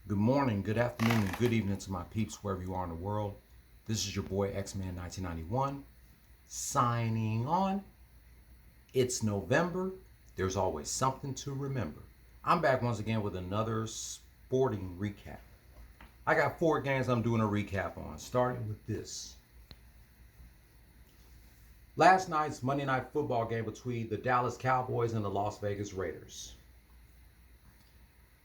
Good morning, good afternoon, and good evening to my peeps wherever you are in the world. This is your boy X-Man 1991 signing on. It's November. There's always something to remember. I'm back once again with another sporting recap. I got 4 games I'm doing a recap on, starting with this. Last night's Monday Night Football game between the Dallas Cowboys and the Las Vegas Raiders.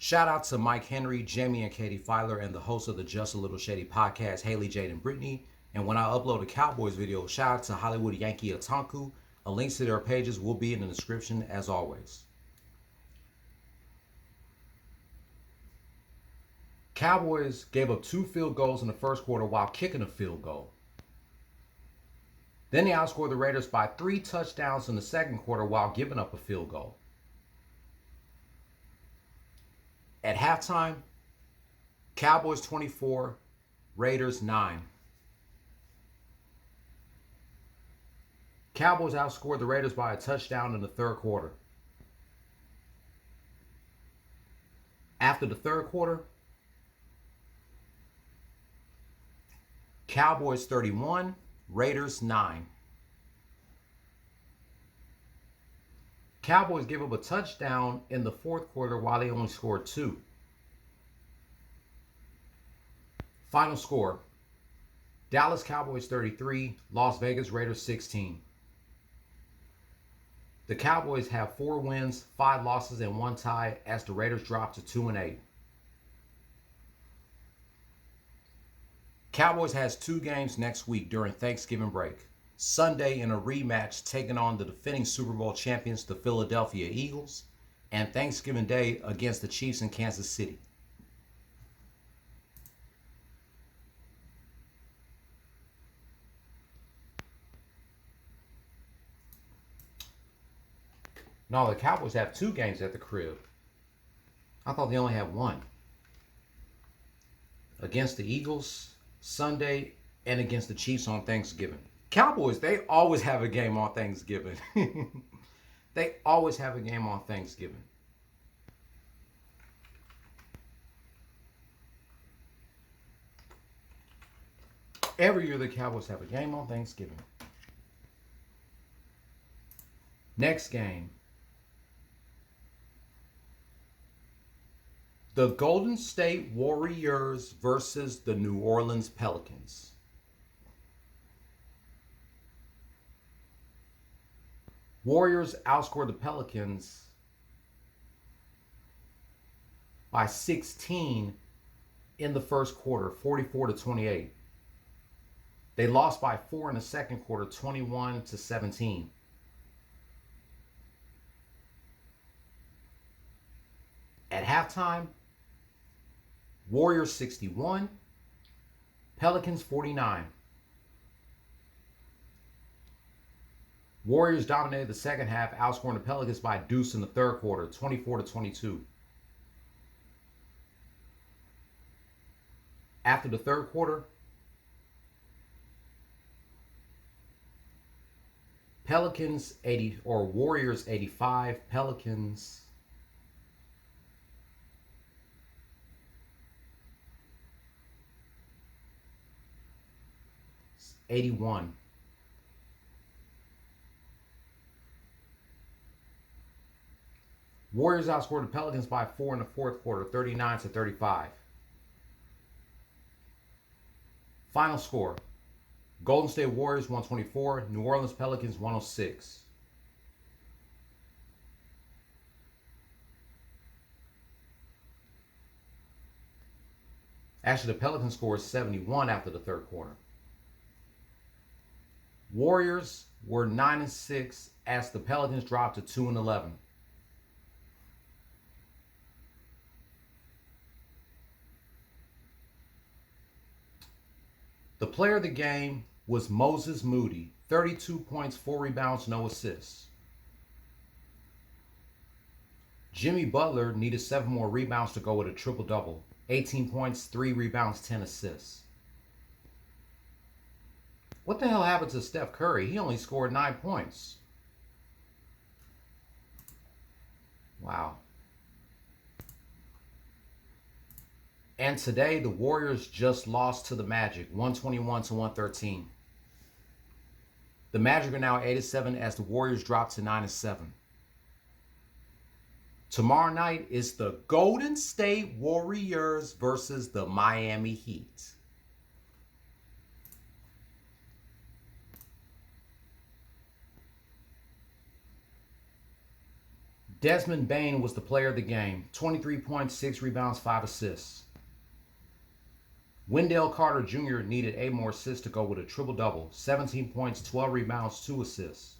Shout out to Mike Henry, Jaime, and Katie Filer, and the host of the Just a Little Shady podcast, Haley, Jade, and Brittany. And when I upload a Cowboys video, shout out to Hollywood Yankee Otaku. A link to their pages will be in the description as always. Cowboys gave up 2 field goals in the first quarter while kicking a field goal. Then they outscored the Raiders by 3 touchdowns in the second quarter while giving up a field goal. At halftime, Cowboys 24, Raiders 9. Cowboys outscored the Raiders by a touchdown in the third quarter. After the third quarter, Cowboys 31, Raiders 9. Cowboys gave up a touchdown in the fourth quarter while they only scored 2. Final score, Dallas Cowboys 33, Las Vegas Raiders 16. The Cowboys have 4 wins, 5 losses, and 1 tie as the Raiders drop to 2-8. Cowboys has 2 games next week during Thanksgiving break. Sunday in a rematch taking on the defending Super Bowl champions, the Philadelphia Eagles, and Thanksgiving Day against the Chiefs in Kansas City. No, the Cowboys have 2 games at the crib. I thought they only had 1. Against the Eagles Sunday and against the Chiefs on Thanksgiving. Cowboys, they always have a game on Thanksgiving. They always have a game on Thanksgiving. Every year the Cowboys have a game on Thanksgiving. Next game. The Golden State Warriors versus the New Orleans Pelicans. Warriors outscored the Pelicans by 16 in the first quarter, 44-28. They lost by 4 in the second quarter, 21-17. At halftime, Warriors 61, Pelicans 49. Warriors dominated the second half, outscoring the Pelicans by a deuce in the third quarter, 24-22. After the third quarter, Warriors 85, Pelicans 81. Warriors outscored the Pelicans by 4 in the fourth quarter, 39-35. Final score, Golden State Warriors 124, New Orleans Pelicans 106. Actually, the Pelicans scored 71 after the third quarter. Warriors were 9-6 as the Pelicans dropped to 2-11. The player of the game was Moses Moody, 32 points, 4 rebounds, no assists. Jimmy Butler needed 7 more rebounds to go with a triple-double, 18 points, 3 rebounds, 10 assists. What the hell happened to Steph Curry? He only scored 9 points. Wow. And today, the Warriors just lost to the Magic, 121 to 113. The Magic are now 8-7 as the Warriors drop to 9-7. Tomorrow night is the Golden State Warriors versus the Miami Heat. Desmond Bane was the player of the game. 23 points, 6 rebounds, 5 assists. Wendell Carter Jr. needed 8 more assists to go with a triple-double. 17 points, 12 rebounds, 2 assists.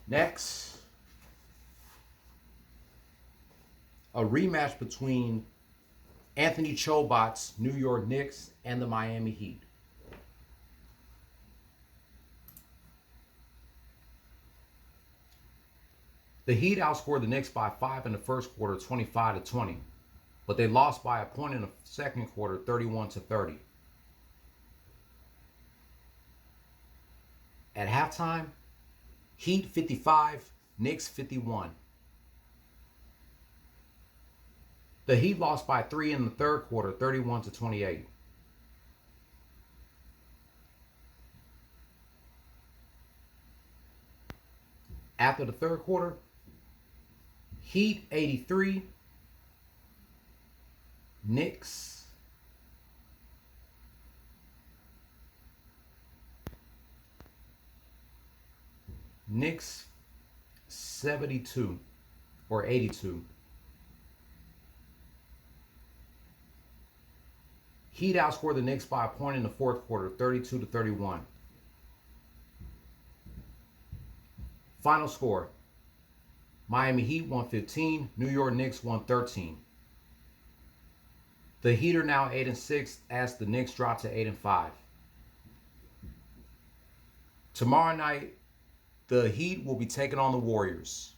Next, a rematch between Anthony Chobot's New York Knicks and the Miami Heat. The Heat outscored the Knicks by 5 in the first quarter, 25-20, but they lost by a point in the second quarter, 31-30. At halftime, Heat 55, Knicks 51. The Heat lost by 3 in the third quarter, 31-28. After the third quarter, Heat 83, Knicks 72 or 82. Heat outscored the Knicks by a point in the fourth quarter, 32-31. Final score: Miami Heat 115, New York Knicks 113. The Heat are now 8-6 as the Knicks drop to 8-5. Tomorrow night, the Heat will be taking on the Warriors.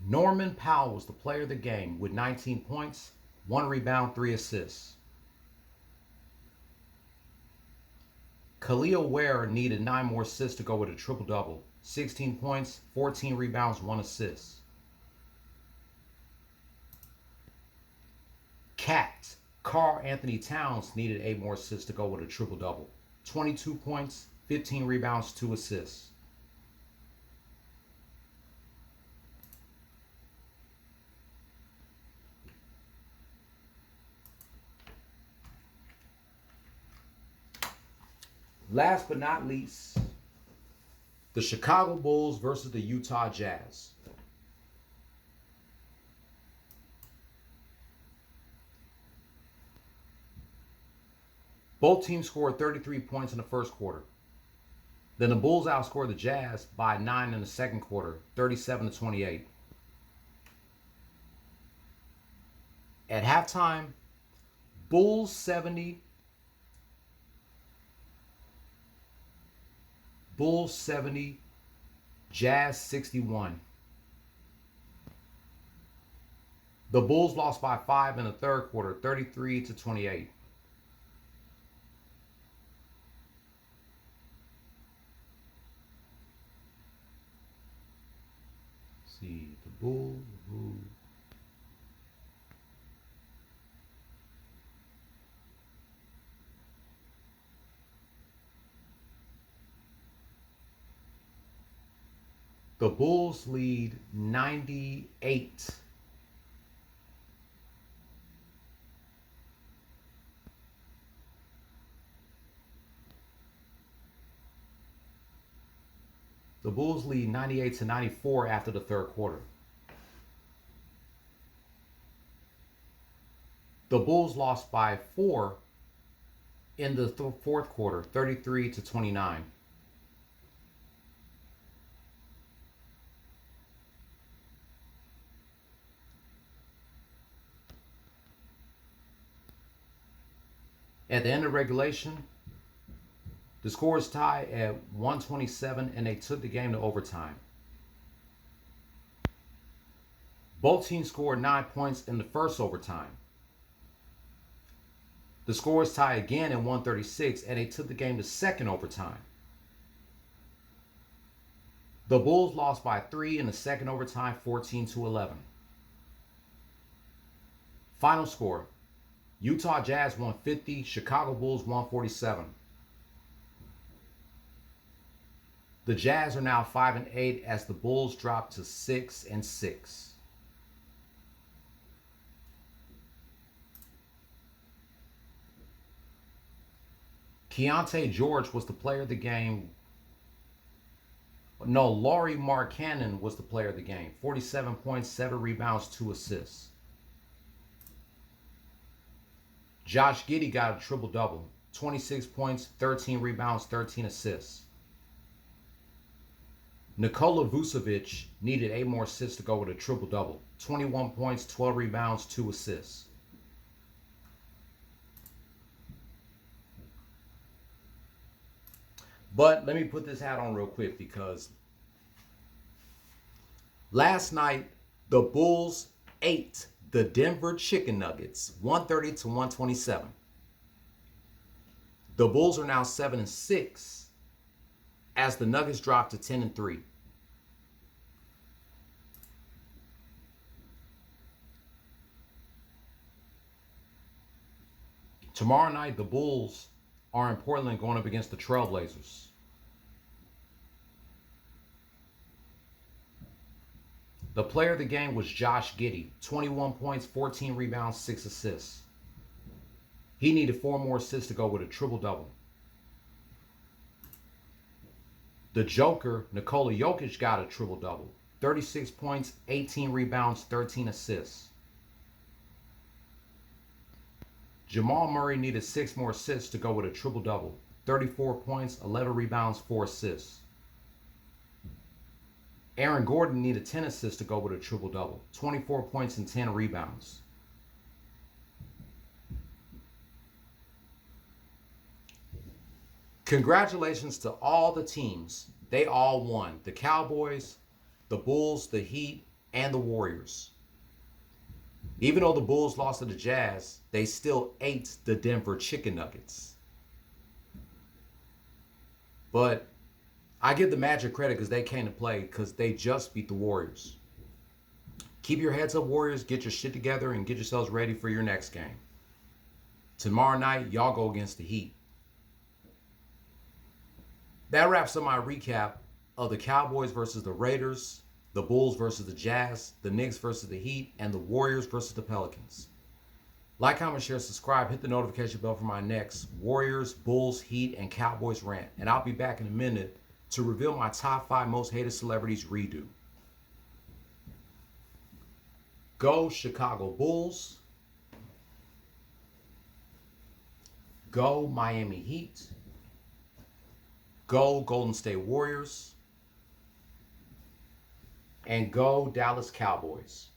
Norman Powell was the player of the game with 19 points, 1 rebound, 3 assists. Khalil Ware needed 9 more assists to go with a triple-double. 16 points, 14 rebounds, 1 assist. Cat Karl Anthony Towns needed 8 more assists to go with a triple-double. 22 points, 15 rebounds, 2 assists. Last but not least, the Chicago Bulls versus the Utah Jazz. Both teams scored 33 points in the first quarter. Then the Bulls outscored the Jazz by 9 in the second quarter, 37-28. At halftime, Bulls 70, Jazz 61. The Bulls lost by 5 in the third quarter, 33-28. See the Bulls. The Bulls lead 98. The Bulls lead 98-94 after the third quarter. The Bulls lost by 4 in the fourth quarter, 33-29. At the end of regulation, The score is tied at 127 and they took the game to overtime. Both teams scored 9 points in the first overtime. The score is tied again at 136 and they took the game to second overtime. The Bulls lost by 3 in the second overtime, 14-11. Final score, Utah Jazz 150, Chicago Bulls 147. The Jazz are now 5-8 as the Bulls drop to 6-6. Keontae George was the player of the game. No, Lauri Markkanen was the player of the game. 47 points, 7 rebounds, 2 assists. Josh Giddey got a triple-double. 26 points, 13 rebounds, 13 assists. Nikola Vucevic needed 8 more assists to go with a triple-double. 21 points, 12 rebounds, 2 assists. But let me put this hat on real quick because last night the Bulls ate the Denver Chicken Nuggets 130-127. The Bulls are now 7-6 as the Nuggets drop to 10-3. Tomorrow night the Bulls are in Portland going up against the Trailblazers. The player of the game was Josh Giddey. 21 points, 14 rebounds, 6 assists. He needed 4 more assists to go with a triple-double. The Joker, Nikola Jokic, got a triple-double. 36 points, 18 rebounds, 13 assists. Jamal Murray needed 6 more assists to go with a triple-double. 34 points, 11 rebounds, 4 assists. Aaron Gordon needed 10 assists to go with a triple-double. 24 points and 10 rebounds. Congratulations to all the teams. They all won. The Cowboys, the Bulls, the Heat, and the Warriors. Even though the Bulls lost to the Jazz, they still ate the Denver Chicken Nuggets. But I give the Magic credit because they came to play because they just beat the Warriors. Keep your heads up, Warriors. Get your shit together and get yourselves ready for your next game. Tomorrow night, y'all go against the Heat. That wraps up my recap of the Cowboys versus the Raiders, the Bulls versus the Jazz, the Knicks versus the Heat, and the Warriors versus the Pelicans. Like, comment, share, subscribe, hit the notification bell for my next Warriors, Bulls, Heat, and Cowboys rant. And I'll be back in a minute to reveal my top 5 most hated celebrities redo. Go Chicago Bulls. Go Miami Heat. Go Golden State Warriors. And go Dallas Cowboys.